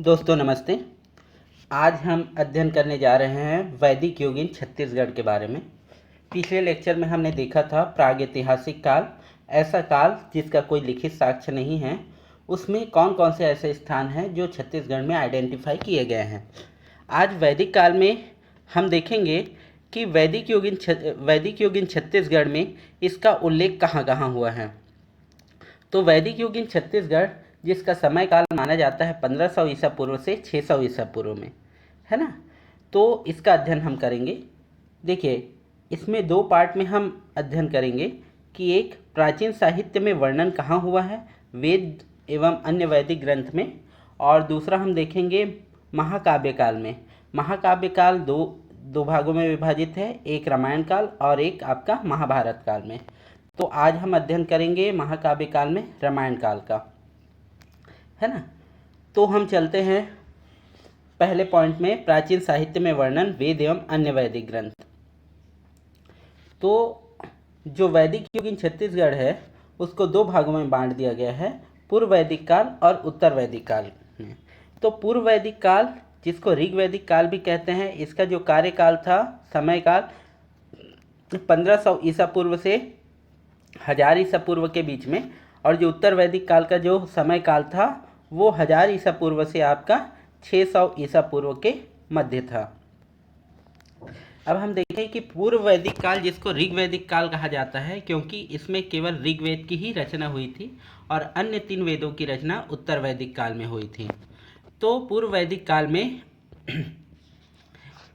दोस्तों नमस्ते। आज हम अध्ययन करने जा रहे हैं वैदिक युगीन छत्तीसगढ़ के बारे में। पिछले लेक्चर में हमने देखा था प्रागैतिहासिक काल, ऐसा काल जिसका कोई लिखित साक्ष्य नहीं है। उसमें कौन कौन से ऐसे स्थान हैं जो छत्तीसगढ़ में आइडेंटिफाई किए गए हैं। आज वैदिक काल में हम देखेंगे कि वैदिक युगीन छत्तीसगढ़ में इसका उल्लेख कहाँ कहाँ हुआ है। तो वैदिक युगीन छत्तीसगढ़ जिसका समय काल माना जाता है 1500 ईसा पूर्व से 600 ईसा पूर्व में, है ना। तो इसका अध्ययन हम करेंगे। देखिए, इसमें दो पार्ट में हम अध्ययन करेंगे कि एक प्राचीन साहित्य में वर्णन कहाँ हुआ है वेद एवं अन्य वैदिक ग्रंथ में, और दूसरा हम देखेंगे महाकाव्य काल में। महाकाव्य काल दो भागों में विभाजित है, एक रामायण काल और एक आपका महाभारत काल में। तो आज हम अध्ययन करेंगे महाकाव्य काल में रामायण काल का, है ना। तो हम चलते हैं पहले पॉइंट में, प्राचीन साहित्य में वर्णन वेद एवं अन्य वैदिक ग्रंथ। तो जो वैदिक युगीन छत्तीसगढ़ है उसको दो भागों में बांट दिया गया है, पूर्व वैदिक काल और उत्तर वैदिक काल में। तो पूर्व वैदिक काल जिसको ऋग वैदिक काल भी कहते हैं, इसका जो कार्यकाल था, समय काल 1500 ईसा पूर्व से 1000 ईसा पूर्व के बीच में, और जो उत्तर वैदिक काल का जो समय काल था वो 1000 ईसा पूर्व से आपका 600 ईसा पूर्व के मध्य था। अब हम देखें कि पूर्व वैदिक काल जिसको ऋग वैदिक काल कहा जाता है, क्योंकि इसमें केवल ऋग्वेद की ही रचना हुई थी और अन्य 3 वेदों की रचना उत्तर वैदिक काल में हुई थी। तो पूर्व वैदिक काल में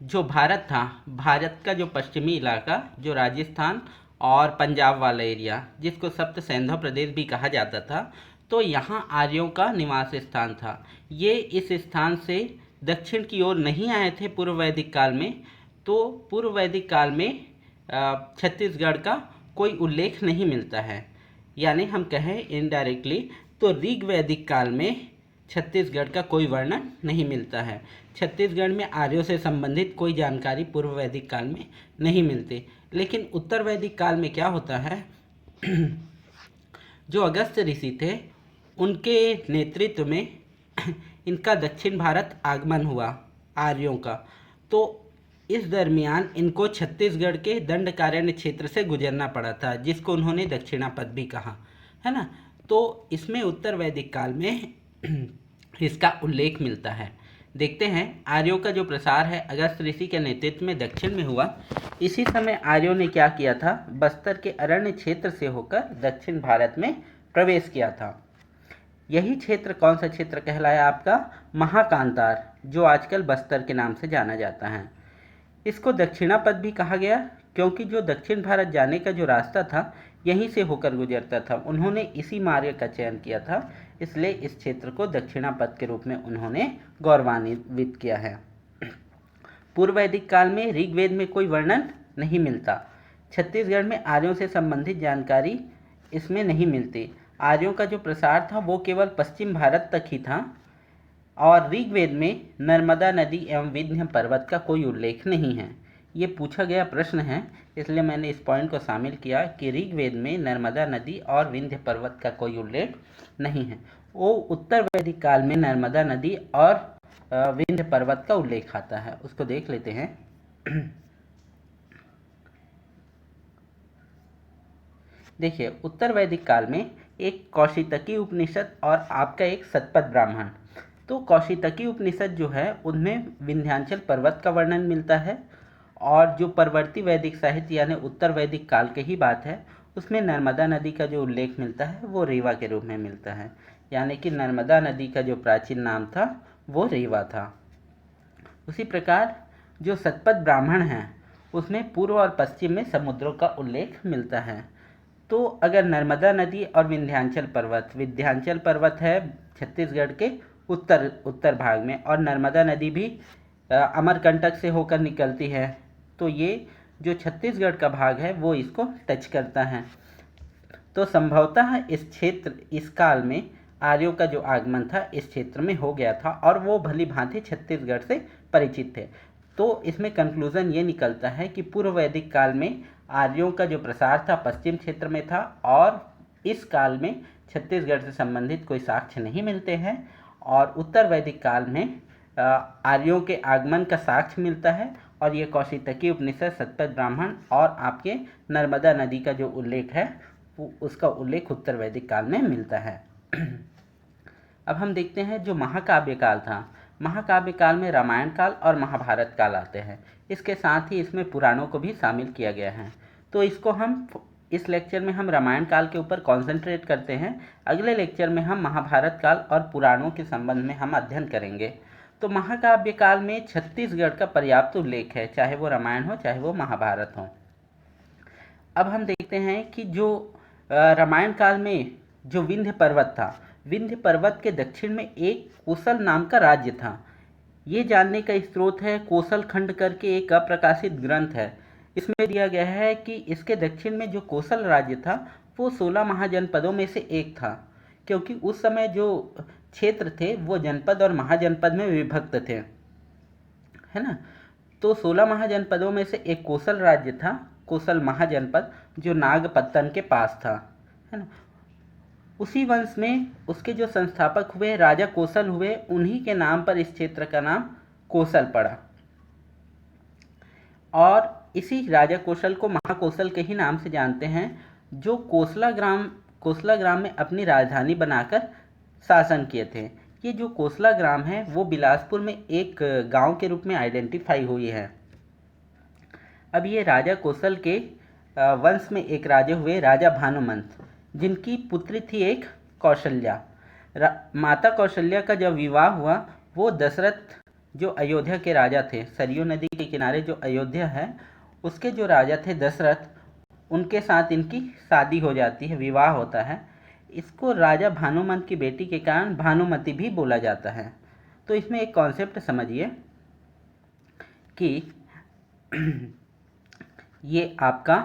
जो भारत था, भारत का जो पश्चिमी इलाका, जो राजस्थान और पंजाब वाला एरिया जिसको सप्त सैंधव प्रदेश भी कहा जाता था, तो यहाँ आर्यों का निवास स्थान था। ये इस स्थान से दक्षिण की ओर नहीं आए थे पूर्व वैदिक काल में। तो पूर्व वैदिक काल में छत्तीसगढ़ का कोई उल्लेख नहीं मिलता है, यानी हम कहें इनडायरेक्टली तो ऋग वैदिक काल में छत्तीसगढ़ का कोई वर्णन नहीं मिलता है। छत्तीसगढ़ में आर्यों से संबंधित कोई जानकारी पूर्व वैदिक काल में नहीं मिलती। लेकिन उत्तर वैदिक काल में क्या होता है जो अगस्त्य ऋषि थे उनके नेतृत्व में इनका दक्षिण भारत आगमन हुआ आर्यों का। तो इस दरमियान इनको छत्तीसगढ़ के दंडकारण्य क्षेत्र से गुजरना पड़ा था, जिसको उन्होंने दक्षिणापथ भी कहा, है ना। तो इसमें उत्तर वैदिक काल में इसका उल्लेख मिलता है। देखते हैं, आर्यों का जो प्रसार है अगस्त्य ऋषि के नेतृत्व में दक्षिण में हुआ। इसी समय आर्यों ने क्या किया था, बस्तर के अरण्य क्षेत्र से होकर दक्षिण भारत में प्रवेश किया था। यही क्षेत्र कौन सा क्षेत्र कहलाया आपका, महाकांतार, जो आजकल बस्तर के नाम से जाना जाता है। इसको दक्षिणापथ भी कहा गया क्योंकि जो दक्षिण भारत जाने का जो रास्ता था यहीं से होकर गुजरता था। उन्होंने इसी मार्ग का चयन किया था, इसलिए इस क्षेत्र को दक्षिणापथ के रूप में उन्होंने गौरवान्वित किया है। पूर्व वैदिक काल में ऋग्वेद में कोई वर्णन नहीं मिलता। छत्तीसगढ़ में आर्यों से संबंधित जानकारी इसमें नहीं मिलती। आर्यों का जो प्रसार था वो केवल पश्चिम भारत तक ही था, और ऋग्वेद में नर्मदा नदी एवं विंध्य पर्वत का कोई उल्लेख नहीं है। ये पूछा गया प्रश्न है, इसलिए मैंने इस पॉइंट को शामिल किया कि ऋग्वेद में नर्मदा नदी और विंध्य पर्वत का कोई उल्लेख नहीं है। वो उत्तर वैदिक काल में नर्मदा नदी और विंध्य पर्वत का उल्लेख आता है, उसको देख लेते हैं। देखिए, उत्तर वैदिक काल में एक कौशितकी उपनिषद और आपका एक शतपथ ब्राह्मण। तो कौशितकी उपनिषद जो है उनमें विंध्याचल पर्वत का वर्णन मिलता है, और जो परवर्ती वैदिक साहित्य यानी उत्तर वैदिक काल की ही बात है उसमें नर्मदा नदी का जो उल्लेख मिलता है वो रेवा के रूप में मिलता है, यानी कि नर्मदा नदी का जो प्राचीन नाम था वो रेवा था। उसी प्रकार जो शतपथ ब्राह्मण है उसमें पूर्व और पश्चिम में समुद्रों का उल्लेख मिलता है। तो अगर नर्मदा नदी और विंध्याचल पर्वत है छत्तीसगढ़ के उत्तर भाग में, और नर्मदा नदी भी अमरकंटक से होकर निकलती है, तो ये जो छत्तीसगढ़ का भाग है वो इसको टच करता है। तो संभवतः इस काल में आर्यों का जो आगमन था इस क्षेत्र में हो गया था, और वो भली भांति छत्तीसगढ़ से परिचित थे। तो इसमें कंक्लूजन ये निकलता है कि पूर्व वैदिक काल में आर्यों का जो प्रसार था पश्चिम क्षेत्र में था, और इस काल में छत्तीसगढ़ से संबंधित कोई साक्ष्य नहीं मिलते हैं, और उत्तर वैदिक काल में आर्यों के आगमन का साक्ष्य मिलता है। और ये कौशितकी उपनिषद, शतपथ ब्राह्मण और आपके नर्मदा नदी का जो उल्लेख है उसका उल्लेख उत्तर वैदिक काल में मिलता है। अब हम देखते हैं जो महाकाव्य काल था। महाकाव्य काल में रामायण काल और महाभारत काल आते हैं। इसके साथ ही इसमें पुराणों को भी शामिल किया गया है। तो इसको हम इस लेक्चर में हम रामायण काल के ऊपर कॉन्सेंट्रेट करते हैं। अगले लेक्चर में हम महाभारत काल और पुराणों के संबंध में हम अध्ययन करेंगे। तो महाकाव्य काल में छत्तीसगढ़ का पर्याप्त उल्लेख है, चाहे वो रामायण हो चाहे वो महाभारत हो। अब हम देखते हैं कि जो रामायण काल में जो विंध्य पर्वत था, विंध्य पर्वत के दक्षिण में एक कोसल नाम का राज्य था। ये जानने का स्रोत है कोसल खंड करके एक अप्रकाशित ग्रंथ है। इसमें दिया गया है कि इसके दक्षिण में जो कोसल राज्य था वो 16 महाजनपदों में से एक था, क्योंकि उस समय जो क्षेत्र थे वो जनपद और महाजनपद में विभक्त थे, है ना। तो 16 महाजनपदों में से एक कोसल राज्य था, कोसल महाजनपद, जो नागपत्तन के पास था, है ना। उसी वंश में उसके जो संस्थापक हुए राजा कोसल हुए, उन्हीं के नाम पर इस क्षेत्र का नाम कोसल पड़ा। और इसी राजा कोसल को महाकोसल के ही नाम से जानते हैं, जो कोसला ग्राम में अपनी राजधानी बनाकर शासन किए थे। ये जो कोसला ग्राम है वो बिलासपुर में एक गांव के रूप में आइडेंटिफाई हुई है। अब ये राजा कोसल के वंश में एक राजा हुए राजा भानुमंत, जिनकी पुत्री थी एक कौशल्या। माता कौशल्या का जब विवाह हुआ वो दशरथ जो अयोध्या के राजा थे, सरयू नदी के किनारे जो अयोध्या है उसके जो राजा थे दशरथ, उनके साथ इनकी शादी हो जाती है, विवाह होता है। इसको राजा भानुमंत की बेटी के कारण भानुमति भी बोला जाता है। तो इसमें एक कॉन्सेप्ट समझिए कि ये आपका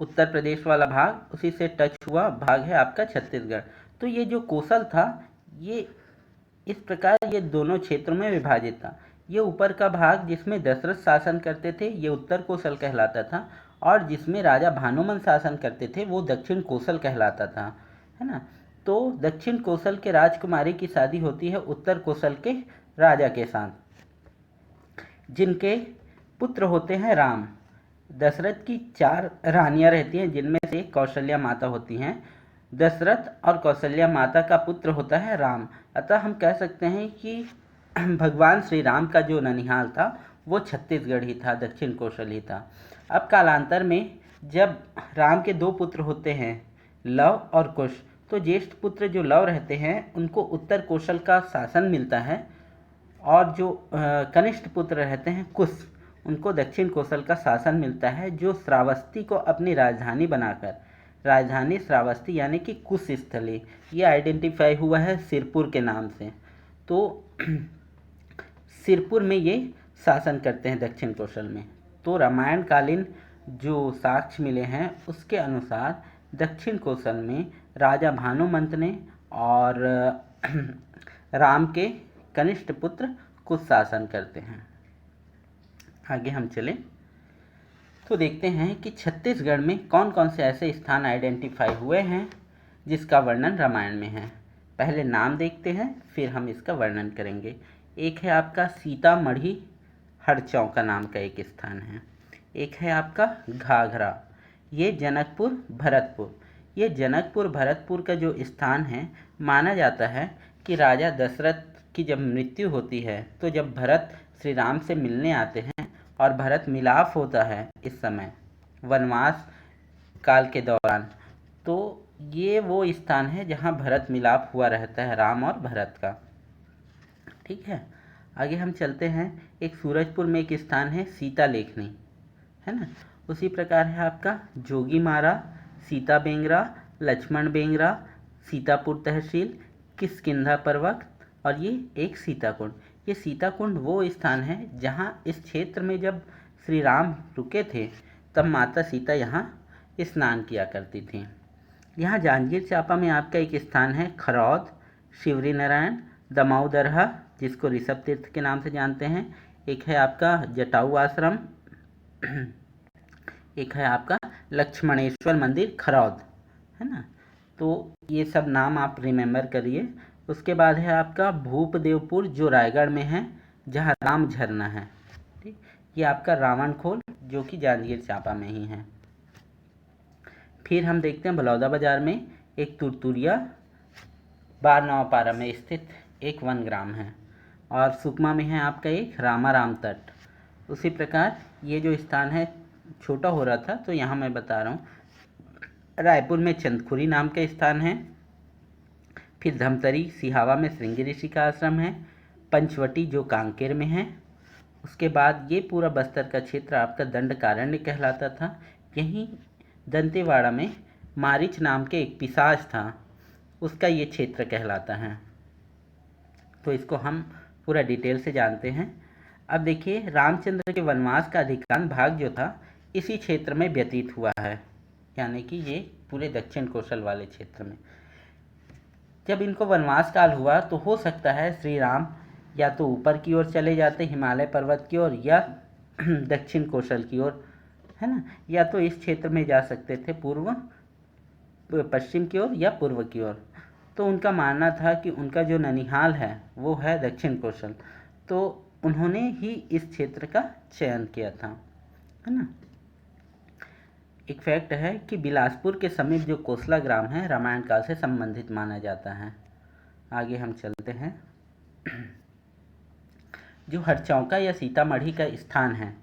उत्तर प्रदेश वाला भाग, उसी से टच हुआ भाग है आपका छत्तीसगढ़। तो ये जो कोसल था ये इस प्रकार ये दोनों क्षेत्रों में विभाजित था। ये ऊपर का भाग जिसमें दशरथ शासन करते थे ये उत्तर कोसल कहलाता था, और जिसमें राजा भानुमंत शासन करते थे वो दक्षिण कोसल कहलाता था, है ना। तो दक्षिण कोसल के राजकुमारी की शादी होती है उत्तर कोसल के राजा के साथ, जिनके पुत्र होते हैं राम। दशरथ की 4 रानियां रहती हैं, जिनमें से एक कौशल्या माता होती हैं। दशरथ और कौशल्या माता का पुत्र होता है राम। अतः हम कह सकते हैं कि भगवान श्री राम का जो ननिहाल था वो छत्तीसगढ़ ही था, दक्षिण कोसल ही था। अब कालांतर में जब राम के 2 पुत्र होते हैं, लव और कुश, तो ज्येष्ठ पुत्र जो लव रहते हैं उनको उत्तर कोसल का शासन मिलता है, और जो कनिष्ठ पुत्र रहते हैं कुश, उनको दक्षिण कोसल का शासन मिलता है, जो श्रावस्ती को अपनी राजधानी बनाकर, राजधानी श्रावस्ती यानी कि कुश स्थली, ये आइडेंटिफाई हुआ है सिरपुर के नाम से। तो सिरपुर में ये शासन करते हैं दक्षिण कोसल में। तो रामायण कालीन जो साक्ष्य मिले हैं उसके अनुसार दक्षिण कोसल में राजा भानुमंत ने और राम के कनिष्ठ पुत्र कुश शासन करते हैं। आगे हम चलें तो देखते हैं कि छत्तीसगढ़ में कौन कौन से ऐसे स्थान आइडेंटिफाई हुए हैं जिसका वर्णन रामायण में है। पहले नाम देखते हैं, फिर हम इसका वर्णन करेंगे। एक है आपका सीतामढ़ी हड़चौका नाम का एक स्थान है। एक है आपका घाघरा, ये जनकपुर भरतपुर। ये जनकपुर भरतपुर का जो स्थान है, माना जाता है कि राजा दशरथ की जब मृत्यु होती है तो जब भरत श्री राम से मिलने आते हैं और भरत मिलाप होता है इस समय वनवास काल के दौरान, तो ये वो स्थान है जहाँ भरत मिलाप हुआ रहता है राम और भरत का। ठीक है, आगे हम चलते हैं। एक सूरजपुर में एक स्थान है सीता लेखनी, है ना। उसी प्रकार है आपका जोगीमारा, सीता बेंगरा, लक्ष्मण बेंगरा, सीतापुर तहसील, किष्किंधा पर्वत, और ये एक सीताकुंड। ये सीताकुंड वो स्थान है जहाँ इस क्षेत्र में जब श्री राम रुके थे तब माता सीता यहाँ स्नान किया करती थी। यहाँ जांजगीर चांपा में आपका एक स्थान है खरौद, शिवरी नारायण, दमाऊ दरहा, जिसको ऋषभ तीर्थ के नाम से जानते हैं। एक है आपका जटाऊ आश्रम, एक है आपका लक्ष्मणेश्वर मंदिर खरौद, है ना। तो ये सब नाम आप रिमेम्बर करिए उसके बाद है आपका भूपदेवपुर जो रायगढ़ में है, जहाँ राम झरना है। ठीक, ये आपका रावणखोल जो कि जांजगीर चांपा में ही है। फिर हम देखते हैं बलौदाबाजार में एक तुरतुरिया बारनवापारा में स्थित एक वनग्राम है, और सुकमा में है आपका एक रामाराम तट। उसी प्रकार ये जो स्थान है छोटा हो रहा था, तो यहाँ मैं बता रहा हूँ, रायपुर में चंदखुरी नाम का स्थान है। फिर धमतरी सिहावा में श्रृंगी ऋषि का आश्रम है। पंचवटी जो कांकेर में है। उसके बाद ये पूरा बस्तर का क्षेत्र आपका दंडकारण्य कहलाता था। यहीं दंतेवाड़ा में मारिच नाम के एक पिशाच था, उसका ये क्षेत्र कहलाता है। तो इसको हम पूरा डिटेल से जानते हैं। अब देखिए, रामचंद्र के वनवास का अधिकांश भाग जो था इसी क्षेत्र में व्यतीत हुआ है, यानी कि ये पूरे दक्षिण कौशल वाले क्षेत्र में। जब इनको वनवास काल हुआ तो हो सकता है श्री राम या तो ऊपर की ओर चले जाते हिमालय पर्वत की ओर, या दक्षिण कौशल की ओर, है ना, या तो इस क्षेत्र में जा सकते थे पूर्व पश्चिम की ओर या पूर्व की ओर। तो उनका मानना था कि उनका जो ननिहाल है वो है दक्षिण कौशल, तो उन्होंने ही इस क्षेत्र का चयन किया था, है ना। एक फैक्ट है कि बिलासपुर के समीप जो कोसला ग्राम है रामायण काल से संबंधित माना जाता है। आगे हम चलते हैं। जो हरचौका या सीतामढ़ी का स्थान है,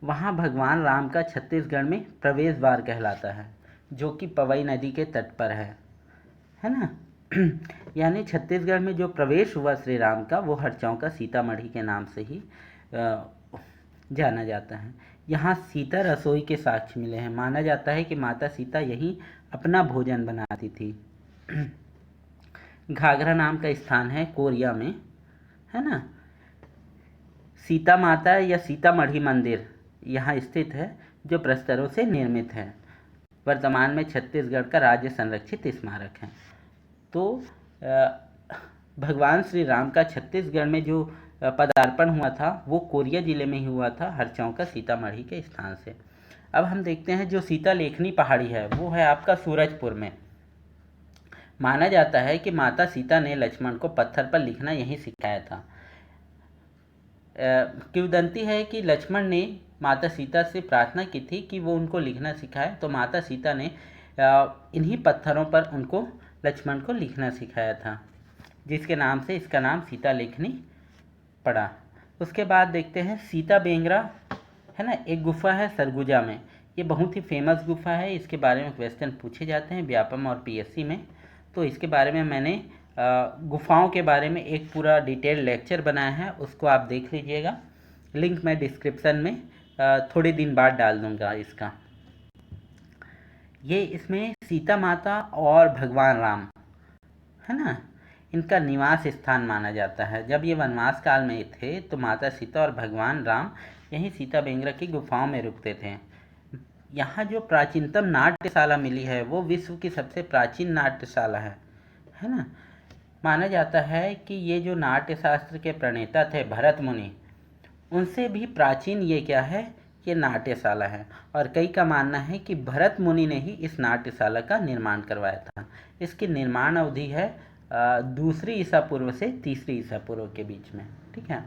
वहाँ भगवान राम का छत्तीसगढ़ में प्रवेश द्वार कहलाता है, जो कि पवई नदी के तट पर है ना। यानी छत्तीसगढ़ में जो प्रवेश हुआ श्री राम का, वो हरचौका सीतामढ़ी के नाम से ही जाना जाता है। यहाँ सीता रसोई के साक्ष्य मिले हैं। माना जाता है कि माता सीता यहीं अपना भोजन बनाती थी। घाघरा नाम का स्थान है कोरिया में, है ना। सीता माता या सीतामढ़ी मंदिर यहाँ स्थित है, जो प्रस्तरों से निर्मित है। वर्तमान में छत्तीसगढ़ का राज्य संरक्षित स्मारक है। तो भगवान श्री राम का छत्तीसगढ़ में जो पदार्पण हुआ था वो कोरिया जिले में ही हुआ था, हरचौका सीतामढ़ी के स्थान से। अब हम देखते हैं जो सीता लेखनी पहाड़ी है वो है आपका सूरजपुर में। माना जाता है कि माता सीता ने लक्ष्मण को पत्थर पर लिखना यहीं सिखाया था। किंवदंती है कि लक्ष्मण ने माता सीता से प्रार्थना की थी कि वो उनको लिखना सिखाए, तो माता सीता ने इन्हीं पत्थरों पर उनको लक्ष्मण को लिखना सिखाया था, जिसके नाम से इसका नाम सीता लेखनी पड़ा। उसके बाद देखते हैं सीता बेंगरा, है ना, एक गुफा है सरगुजा में। ये बहुत ही फेमस गुफा है, इसके बारे में क्वेश्चन पूछे जाते हैं व्यापम और पीएससी में। तो इसके बारे में मैंने गुफाओं के बारे में एक पूरा डिटेल लेक्चर बनाया है, उसको आप देख लीजिएगा। लिंक मैं डिस्क्रिप्शन में थोड़े दिन बाद डाल दूँगा इसका। ये इसमें सीता माता और भगवान राम, है ना, इनका निवास स्थान माना जाता है। जब ये वनवास काल में थे तो माता सीता और भगवान राम यहीं सीता बेंगरा की गुफाओं में रुकते थे। यहाँ जो प्राचीनतम नाट्यशाला मिली है वो विश्व की सबसे प्राचीन नाट्यशाला है ना। माना जाता है कि ये जो नाट्य शास्त्र के प्रणेता थे भरत मुनि, उनसे भी प्राचीन ये क्या है, ये नाट्यशाला है। और कई का मानना है कि भरत मुनि ने ही इस नाट्यशाला का निर्माण करवाया था। इसकी निर्माण अवधि है दूसरी ईसा पूर्व से तीसरी ईसा पूर्व के बीच में, ठीक है।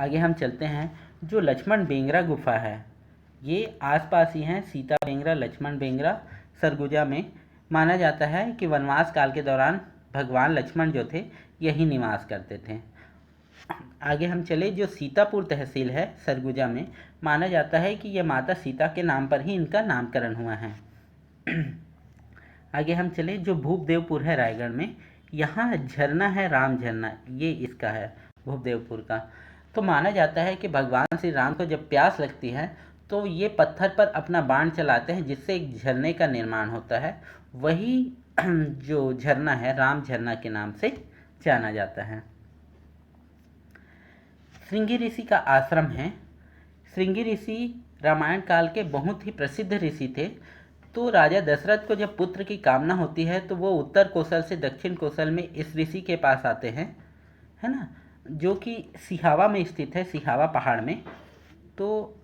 आगे हम चलते हैं। जो लक्ष्मण बेंगरा गुफा है ये आसपास ही हैं, सीता बेंगरा, लक्ष्मण बेंगरा, सरगुजा में। माना जाता है कि वनवास काल के दौरान भगवान लक्ष्मण जो थे यही निवास करते थे। आगे हम चले, जो सीतापुर तहसील है सरगुजा में, माना जाता है कि यह माता सीता के नाम पर ही इनका नामकरण हुआ है। आगे हम चले, जो भूपदेवपुर है रायगढ़ में, यहाँ झरना है राम झरना, ये इसका है भूपदेवपुर का। तो माना जाता है कि भगवान श्री राम को जब प्यास लगती है तो ये पत्थर पर अपना बाण चलाते हैं, जिससे एक झरने का निर्माण होता है। वही जो झरना है राम झरना के नाम से जाना जाता है। श्रृंगी ऋषि का आश्रम है। श्रृंगी ऋषि रामायण काल के बहुत ही प्रसिद्ध ऋषि थे। तो राजा दशरथ को जब पुत्र की कामना होती है तो वो उत्तर कौशल से दक्षिण कौशल में इस ऋषि के पास आते हैं, है ना, जो कि सिहावा में स्थित है, सिहावा पहाड़ में। तो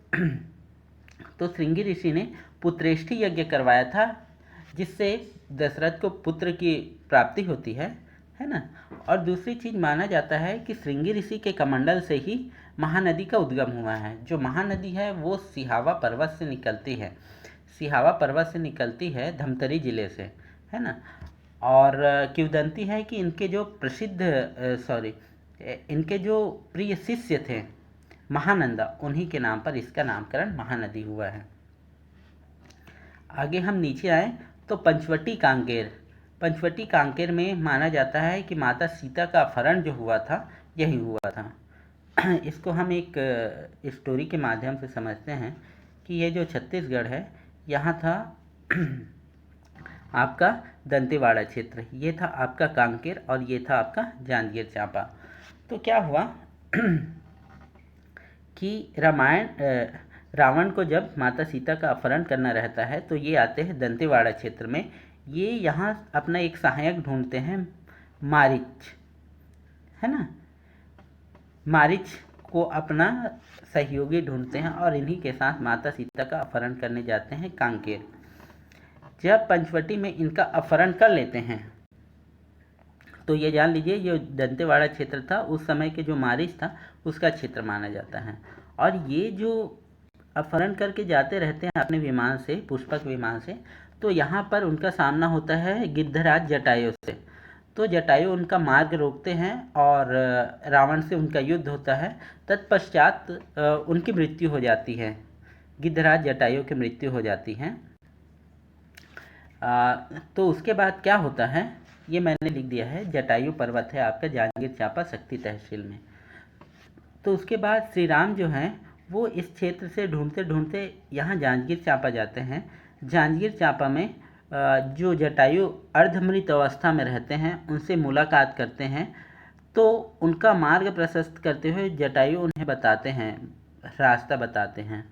श्रृंगी ऋषि ने पुत्रेष्ठी यज्ञ करवाया था, जिससे दशरथ को पुत्र की प्राप्ति होती है ना। और दूसरी चीज़ माना जाता है कि श्रृंगी ऋषि के कमंडल से ही महानदी का उद्गम हुआ है। जो महानदी है वो सिहावा पर्वत से निकलती है, सिहावा पर्वत से निकलती है धमतरी जिले से, है ना। और किंवदंती है कि इनके जो इनके जो प्रिय शिष्य थे महानंदा, उन्हीं के नाम पर इसका नामकरण महानदी हुआ है। आगे हम नीचे आए तो पंचवटी कांकेर, पंचवटी कांकेर में माना जाता है कि माता सीता का अपहरण जो हुआ था यही हुआ था। इसको हम एक स्टोरी के माध्यम से समझते हैं कि ये जो छत्तीसगढ़ है यहाँ था आपका दंतेवाड़ा क्षेत्र, ये था आपका कांकेर और ये था आपका जांजगीर चांपा। तो क्या हुआ कि रावण को जब माता सीता का अपहरण करना रहता है तो ये आते हैं दंतेवाड़ा क्षेत्र में। ये यहाँ अपना एक सहायक ढूंढते हैं मारीच, है ना। मारीच को अपना सहयोगी ढूंढते हैं और इन्हीं के साथ माता सीता का अपहरण करने जाते हैं कांकेर। जब पंचवटी में इनका अपहरण कर लेते हैं तो ये जान लीजिए ये दंतेवाड़ा क्षेत्र था, उस समय के जो मारीच था उसका क्षेत्र माना जाता है। और ये जो अपहरण करके जाते रहते हैं अपने विमान से, पुष्पक विमान से, तो यहाँ पर उनका सामना होता है गिद्धराज जटायु से। तो जटायु उनका मार्ग रोकते हैं और रावण से उनका युद्ध होता है। तत्पश्चात उनकी मृत्यु हो जाती है, गिद्धराज जटायु की मृत्यु हो जाती है। तो उसके बाद क्या होता है ये मैंने लिख दिया है, जटायु पर्वत है आपका जांजगीर चांपा शक्ति तहसील में। तो उसके बाद श्री राम जो हैं वो इस क्षेत्र से ढूंढते ढूंढते यहाँ जांजगीर चांपा जाते हैं। जांजगीर चांपा में जो जटायु अर्धमृत अवस्था में रहते हैं उनसे मुलाकात करते हैं। तो उनका मार्ग प्रशस्त करते हुए जटायु उन्हें बताते हैं, रास्ता बताते हैं।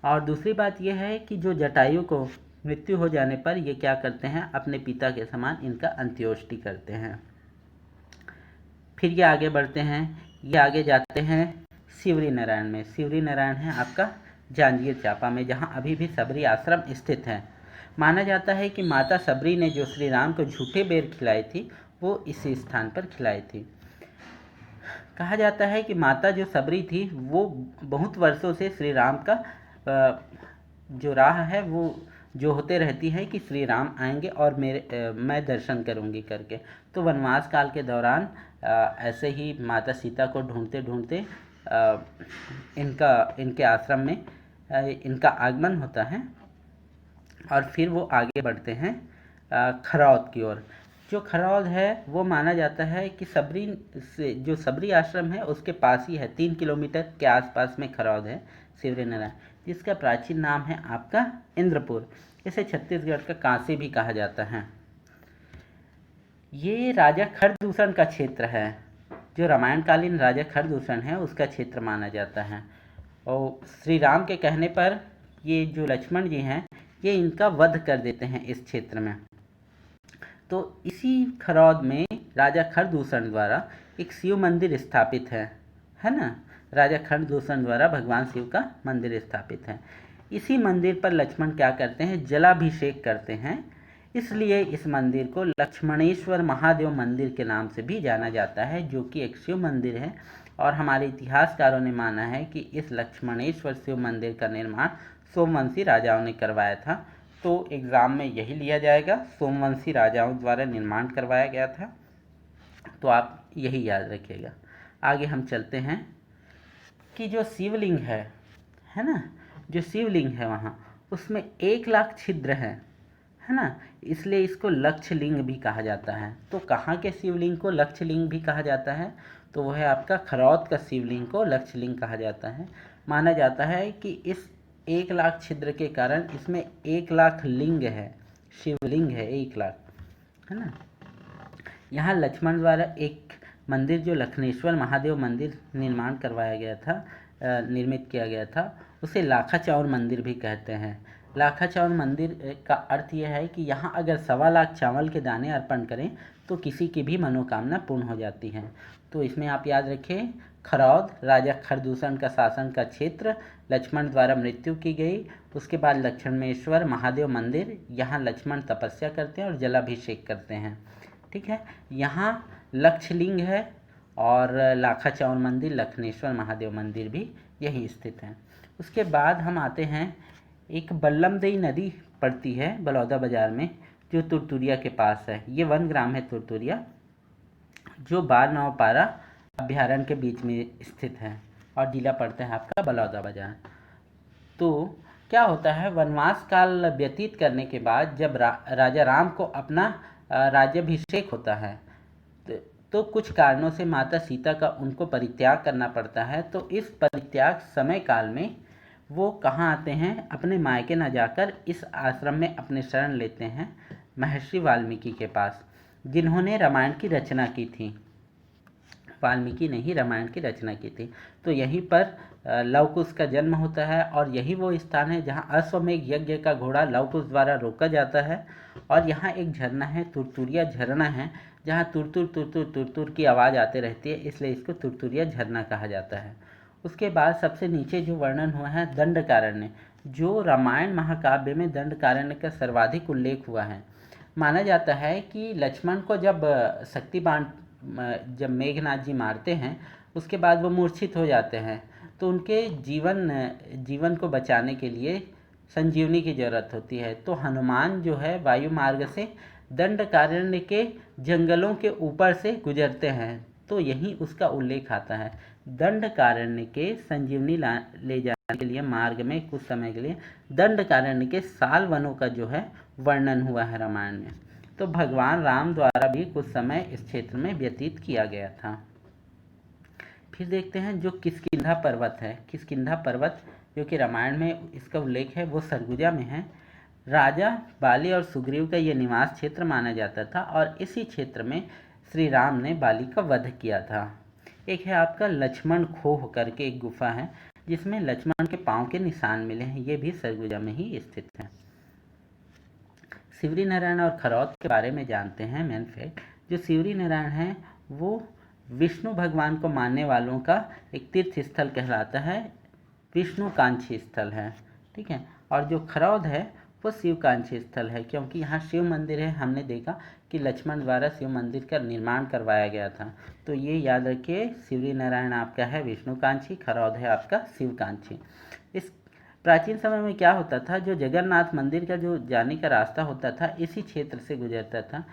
और दूसरी बात यह है कि जो जटायु को मृत्यु हो जाने पर ये क्या करते हैं, अपने पिता के समान इनका अंत्योष्टि करते हैं। फिर ये आगे बढ़ते हैं, ये आगे जाते हैं शिवरी नारायण में। शिवरी नारायण है आपका जांजगीर चांपा में, जहाँ अभी भी सबरी आश्रम स्थित है। माना जाता है कि माता सबरी ने जो श्री राम को झूठे बेर खिलाई थी वो इसी स्थान पर खिलाई थी। कहा जाता है कि माता जो सबरी थी वो बहुत वर्षों से श्री राम का जो राह है वो जो होते रहती है कि श्री राम आएंगे और मैं दर्शन करूंगी करके। तो वनवास काल के दौरान ऐसे ही माता सीता को ढूंढते ढूंढते इनके आश्रम में इनका आगमन होता है और फिर वो आगे बढ़ते हैं खरौद की ओर। जो खरौद है वो माना जाता है कि सबरी से जो सबरी आश्रम है उसके पास ही है, 3 किलोमीटर के आसपास में खरौद है शिवरी नारायण, जिसका प्राचीन नाम है आपका इंद्रपुर। इसे छत्तीसगढ़ का काशी भी कहा जाता है। ये राजा खरदूषण का क्षेत्र है, जो रामायणकालीन राजा खरदूषण है उसका क्षेत्र माना जाता है। और श्री राम के कहने पर ये जो लक्ष्मण जी हैं ये इनका वध कर देते हैं इस क्षेत्र में। तो इसी खरौद में राजा खरदूषण द्वारा एक शिव मंदिर स्थापित है ना। राजा खरदूषण द्वारा भगवान शिव का मंदिर स्थापित है। इसी मंदिर पर लक्ष्मण क्या करते हैं, जलाभिषेक करते हैं। इसलिए इस मंदिर को लक्ष्मणेश्वर महादेव मंदिर के नाम से भी जाना जाता है, जो कि एक शिव मंदिर है। और हमारे इतिहासकारों ने माना है कि इस लक्ष्मणेश्वर शिव मंदिर का निर्माण सोमवंशी राजाओं ने करवाया था। तो एग्ज़ाम में यही लिया जाएगा, सोमवंशी राजाओं द्वारा निर्माण करवाया गया था। तो आप यही याद रखिएगा। आगे हम चलते हैं कि जो शिवलिंग है ना, जो शिवलिंग है वहाँ उसमें 1 लाख छिद्र है ना, इसलिए इसको लक्षलिंग भी कहा जाता है। तो कहाँ के शिवलिंग को लक्षलिंग भी कहा जाता है, तो वह है आपका खरौद का शिवलिंग को लक्षलिंग कहा जाता है। माना जाता है कि इस 1 लाख छिद्र के कारण इसमें 1 लाख लिंग है, शिवलिंग है 1 लाख, है ना। यहाँ लक्ष्मण द्वारा एक मंदिर जो लक्ष्मणेश्वर महादेव मंदिर निर्माण करवाया गया था, निर्मित किया गया था, उसे लाखा चाउर मंदिर भी कहते हैं। लाखा चाउर मंदिर का अर्थ यह है कि यहाँ अगर 1.25 लाख चावल के दाने अर्पण करें तो किसी की भी मनोकामना पूर्ण हो जाती है। तो इसमें आप याद रखें, खरौद राजा खरदूषण का शासन का क्षेत्र, लक्ष्मण द्वारा मृत्यु की गई। उसके बाद लक्ष्मणेश्वर महादेव मंदिर, यहाँ लक्ष्मण तपस्या करते हैं और जलाभिषेक करते हैं। ठीक है, यहाँ लक्षलिंग है और लाखा चौर मंदिर, लखनेश्वर महादेव मंदिर भी यहीं स्थित है। उसके बाद हम आते हैं, एक बल्लमदेई नदी पड़ती है बलौदा बाजार में, जो तुरतुरिया के पास है। ये वन ग्राम है तुरतुरिया, जो बार नौपारा अभ्यारण्य के बीच में स्थित है और जिला पड़ता है आपका बलौदा बाजार। तो क्या होता है, वनवास काल व्यतीत करने के बाद जब राजा राम को अपना राज्याभिषेक होता है, तो कुछ कारणों से माता सीता का उनको परित्याग करना पड़ता है। तो इस परित्याग समय काल में वो कहाँ आते हैं, अपने मायके न जाकर इस आश्रम में अपने शरण लेते हैं महर्षि वाल्मीकि के पास, जिन्होंने रामायण की रचना की थी। वाल्मीकि ने ही रामायण की रचना की थी। तो यहीं पर लवकुश का जन्म होता है और यही वो स्थान है जहाँ अश्वमेघ यज्ञ का घोड़ा लवकुश द्वारा रोका जाता है। और यहाँ एक झरना है, तुरतुरिया झरना है, जहाँ तुरतुर तुरतुर तुरतुर की आवाज़ आते रहती है, इसलिए इसको तुरतुरिया झरना कहा जाता है। उसके बाद सबसे नीचे जो वर्णन हुआ है दंडकारण्य, जो रामायण महाकाव्य में दंडकारण्य का सर्वाधिक उल्लेख हुआ है। माना जाता है कि लक्ष्मण को जब शक्तिबाण जब मेघनाथ जी मारते हैं, उसके बाद वो मूर्छित हो जाते हैं, तो उनके जीवन को बचाने के लिए संजीवनी की जरूरत होती है। तो हनुमान जो है वायु मार्ग से दंडकारण्य के जंगलों के ऊपर से गुजरते हैं, तो यहीं उसका उल्लेख आता है। दंडकारण्य के संजीवनी ले जाने के लिए मार्ग में कुछ समय के लिए दंडकारण्य के साल वनों का जो है वर्णन हुआ है रामायण में। तो भगवान राम द्वारा भी कुछ समय इस क्षेत्र में व्यतीत किया गया था। फिर देखते हैं जो किष्किंधा पर्वत है। किष्किंधा पर्वत जो कि रामायण में इसका उल्लेख है, वो सरगुजा में है। राजा बाली और सुग्रीव का ये निवास क्षेत्र माना जाता था और इसी क्षेत्र में श्री राम ने बाली का वध किया था। एक है आपका लक्ष्मण खोह करके एक गुफा है, जिसमें लक्ष्मण के पांव के निशान मिले हैं, ये भी सरगुजा में ही स्थित है। शिवरी नारायण और खरौद के बारे में जानते हैं। मेन फैक्ट, जो शिवरी नारायण है वो विष्णु भगवान को मानने वालों का एक तीर्थ स्थल कहलाता है, विष्णुकांक्षी स्थल है। ठीक है, और जो खरौद है वो शिवकांक्षी स्थल है, क्योंकि यहाँ शिव मंदिर है। हमने देखा कि लक्ष्मण द्वारा शिव मंदिर का निर्माण करवाया गया था। तो ये याद रखिए, शिवरी नारायण आपका है विष्णुकांक्षी, खरौद है आपका शिवकांक्षी। इस प्राचीन समय में क्या होता था, जो जगन्नाथ मंदिर का जो जाने का रास्ता होता था इसी क्षेत्र से गुजरता था।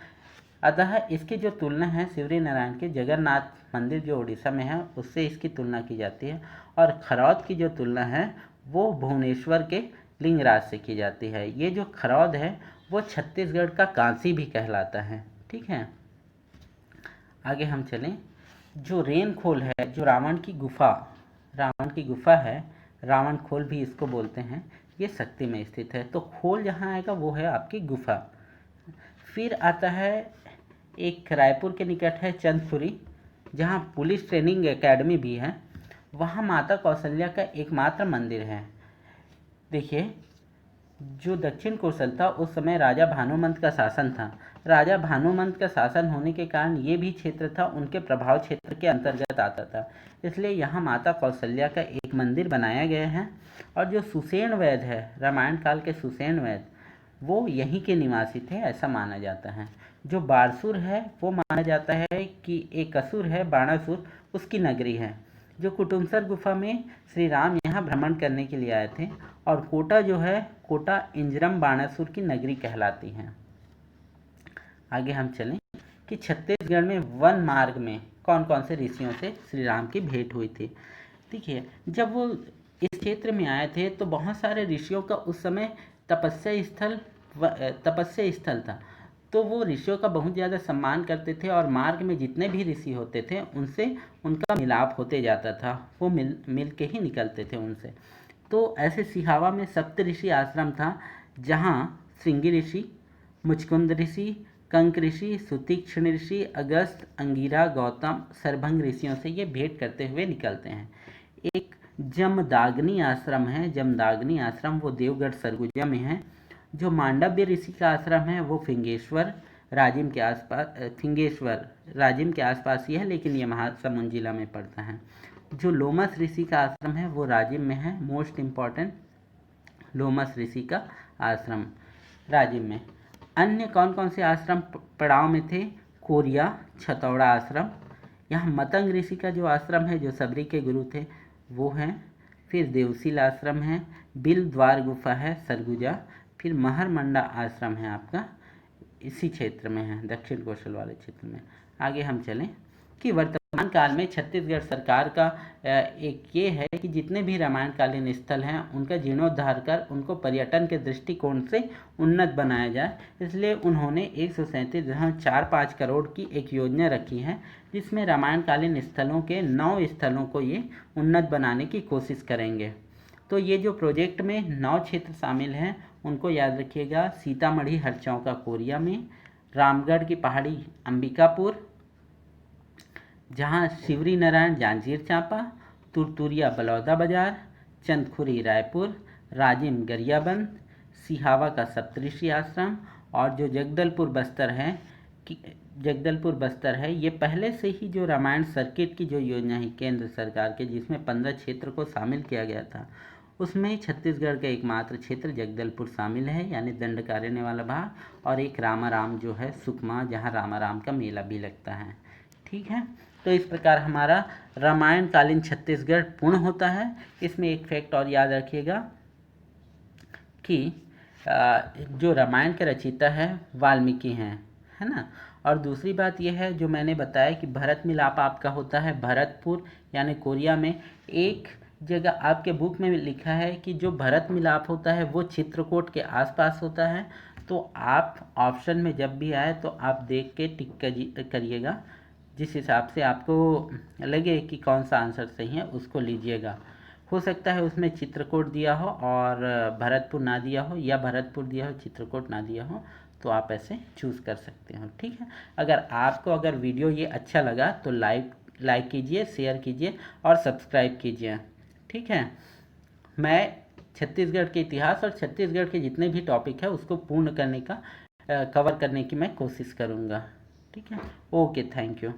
अतः इसकी जो तुलना है शिवरी नारायण के जगन्नाथ मंदिर जो उड़ीसा में है उससे इसकी तुलना की जाती है, और खरौद की जो तुलना है वो भुवनेश्वर के लिंगराज से की जाती है। ये जो खरौद है वो छत्तीसगढ़ का कांसी भी कहलाता है। ठीक है, आगे हम चलें। जो रेन खोल है, जो रावण की गुफा है, रावण खोल भी इसको बोलते हैं, ये शक्ति में स्थित है। तो खोल जहाँ आएगा वो है आपकी गुफा। फिर आता है एक रायपुर के निकट है चंदखुरी, जहाँ पुलिस ट्रेनिंग एकेडमी भी है। वहाँ माता कौशल्या का एकमात्र मंदिर है। देखिए, जो दक्षिण कौशल था उस समय राजा भानुमंत का शासन था। राजा भानुमंत का शासन होने के कारण ये भी क्षेत्र था उनके प्रभाव क्षेत्र के अंतर्गत आता था, इसलिए यहाँ माता कौशल्या का एक मंदिर बनाया गया है। और जो सुसेन वैद्य है, रामायण काल के सुसेन वैद्य, वो यहीं के निवासी थे ऐसा माना जाता है। जो बारसूर है वो माना जाता है कि एक असुर है बाणासुर, उसकी नगरी है। जो कुटुमसर गुफा में श्री राम यहाँ भ्रमण करने के लिए आए थे। और कोटा जो है, कोटा इंजरम बाणासुर की नगरी कहलाती है। आगे हम चलें कि छत्तीसगढ़ में वन मार्ग में कौन कौन से ऋषियों से श्री राम की भेंट हुई थी। देखिए, जब वो इस क्षेत्र में आए थे तो बहुत सारे ऋषियों का उस समय तपस्या स्थल था, तो वो ऋषियों का बहुत ज़्यादा सम्मान करते थे और मार्ग में जितने भी ऋषि होते थे उनसे उनका मिलाप होते जाता था, वो मिल के ही निकलते थे उनसे। तो ऐसे सिहावा में सप्त ऋषि आश्रम था, जहाँ श्रृंगी ऋषि, मुचकुंद ऋषि, कंक ऋषि, सुतीक्ष्ण ऋषि, अगस्त, अंगिरा, गौतम, सरभंग ऋषियों से ये भेंट करते हुए निकलते हैं। एक जमदाग्नि आश्रम है, जमदाग्नि आश्रम वो देवगढ़ सरगुजा में है। जो मांडव्य ऋषि का आश्रम है वो फिंगेश्वर राजिम के आसपास, फिंगेश्वर राजिम के आसपास ही है, लेकिन ये महासमुंद जिला में पड़ता है। जो लोमस ऋषि का आश्रम है वो राजिम में है, मोस्ट इम्पॉर्टेंट लोमस ऋषि का आश्रम राजिम में। अन्य कौन कौन से आश्रम पड़ाव में थे? कोरिया, छतौड़ा आश्रम, यहाँ मतंग ऋषि का जो आश्रम है, जो सबरी के गुरु थे, वो हैं। फिर देवसील आश्रम है, बिल द्वार गुफा है सरगुजा, फिर महरमंडा आश्रम है आपका, इसी क्षेत्र में है, दक्षिण कौशल वाले क्षेत्र में। आगे हम चलें कि वर्तमान काल में छत्तीसगढ़ सरकार का एक ये है कि जितने भी रामायणकालीन स्थल हैं उनका जीर्णोद्धार कर उनको पर्यटन के दृष्टिकोण से उन्नत बनाया जाए। इसलिए उन्होंने 137.45 करोड़ की एक योजना रखी है, जिसमें रामायणकालीन स्थलों के 9 स्थलों को ये उन्नत बनाने की कोशिश करेंगे। तो ये जो प्रोजेक्ट में 9 क्षेत्र शामिल हैं उनको याद रखिएगा। सीतामढ़ी हरचौका कोरिया में, रामगढ़ की पहाड़ी अंबिकापुर, जहाँ शिवरी नारायण जांजगीर चांपा, तुरतुरिया बलौदा बाजार, चंदखुरी रायपुर, राजिम गरियाबंद, सिहावा का सप्तऋषि आश्रम, और जो जगदलपुर बस्तर है, ये पहले से ही जो रामायण सर्किट की जो योजना है केंद्र सरकार के, जिसमें 15 क्षेत्र को शामिल किया गया था, उसमें छत्तीसगढ़ का एकमात्र क्षेत्र जगदलपुर शामिल है, यानी दंडकारण्य वाला भाग, और एक रामाराम जो है सुकमा, जहाँ रामाराम का मेला भी लगता है। ठीक है, तो इस प्रकार हमारा रामायणकालीन छत्तीसगढ़ पूर्ण होता है। इसमें एक फैक्ट और याद रखिएगा कि जो रामायण के रचयिता है वाल्मीकि हैं, है ना। और दूसरी बात यह है, जो मैंने बताया कि भरत मिलाप आपका होता है भरतपुर यानी कोरिया में। एक जगह आपके बुक में लिखा है कि जो भरत मिलाप होता है वो चित्रकूट के आसपास होता है। तो आप ऑप्शन में जब भी आए तो आप देख के टिक करिएगा, जिस हिसाब से आपको लगे कि कौन सा आंसर सही है उसको लीजिएगा। हो सकता है उसमें चित्रकूट दिया हो और भरतपुर ना दिया हो, या भरतपुर दिया हो चित्रकूट ना दिया हो, तो आप ऐसे चूज़ कर सकते हो। ठीक है, अगर वीडियो ये अच्छा लगा तो लाइक कीजिए, शेयर कीजिए और सब्सक्राइब कीजिए। ठीक है, मैं छत्तीसगढ़ के इतिहास और छत्तीसगढ़ के जितने भी टॉपिक है उसको पूर्ण करने का कवर करने की मैं कोशिश करूँगा। ठीक है, ओके, थैंक यू।